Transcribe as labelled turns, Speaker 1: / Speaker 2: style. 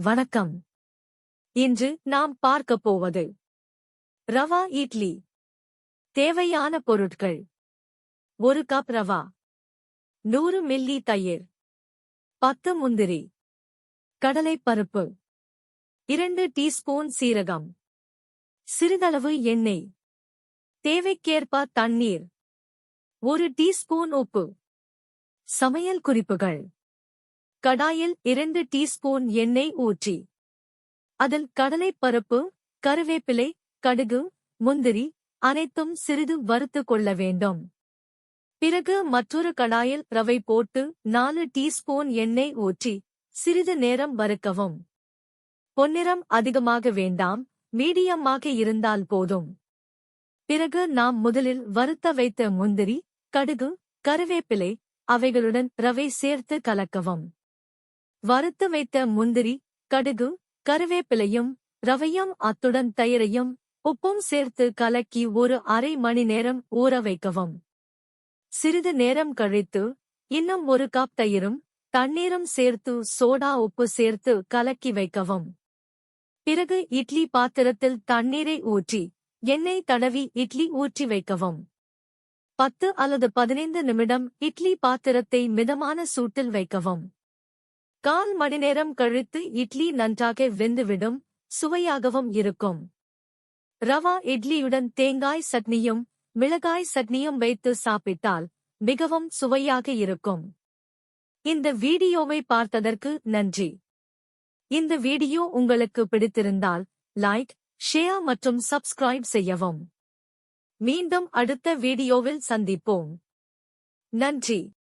Speaker 1: வணக்கம். இன்று நாம் பார்க்கப் போவது ரவா இட்லி. தேவையான பொருட்கள்: 1 கப் ரவா, 100 மில்லி தயிர், 10 முந்திரி, கடலைப்பருப்பு, 2 டீஸ்பூன் சீரகம், சிறிதளவு எண்ணெய், தேவைக்கேற்ப தண்ணீர், 1 டீஸ்பூன் உப்பு. சமையல் குறிப்புகள்: கடாயில் 2 டீஸ்பூன் எண்ணெய் ஊற்றி அதில் கடலைப்பருப்பு, கருவேப்பிலை, கடுகு, முந்திரி அனைத்தும் சிறிது வறுத்துக் கொள்ள வேண்டும். பிறகு மற்றொரு கடாயில் ரவை போட்டு 4 டீஸ்பூன் எண்ணெய் ஊற்றி சிறிது நேரம் வறுக்கவும். பொன்னிறம் அதிகமாக வேண்டாம், மீடியமாக இருந்தால் போதும். பிறகு நாம் முதலில் வறுத்த வைத்த முந்திரி, கடுகு, கருவேப்பிலை அவைகளுடன் ரவை சேர்த்து கலக்கவும். வறுத்து வைத்த முந்திரி, கடுகு, கருவேப்பிலையும் ரவையும் அத்துடன் தயிரையும் உப்பும் சேர்த்து கலக்கி ஒரு அரை மணி நேரம் ஊற வைக்கவும். சிறிது நேரம் கழித்து இன்னும் 1 கப் தயிரும் தண்ணீரும் சேர்த்து சோடா உப்பு சேர்த்து கலக்கி வைக்கவும். பிறகு இட்லி பாத்திரத்தில் தண்ணீரை ஊற்றி எண்ணெய் தடவி இட்லி ஊற்றி வைக்கவும். 10 அல்லது 15 நிமிடம் இட்லி பாத்திரத்தை மிதமான சூட்டில் வைக்கவும். 1/4 மணி நேரம் கழித்து இட்லி நன்றாக வெந்துவிடும், சுவையாகவும் இருக்கும். ரவா இட்லியுடன் தேங்காய் சட்னியும் மிளகாய் சட்னியும் வைத்து சாப்பிட்டால் மிகவும் சுவையாக இருக்கும். இந்த வீடியோவை பார்த்ததற்கு நன்றி. இந்த வீடியோ உங்களுக்கு பிடித்திருந்தால் லைக், ஷேர் மற்றும் சப்ஸ்கிரைப் செய்யவும். மீண்டும் அடுத்த வீடியோவில் சந்திப்போம். நன்றி.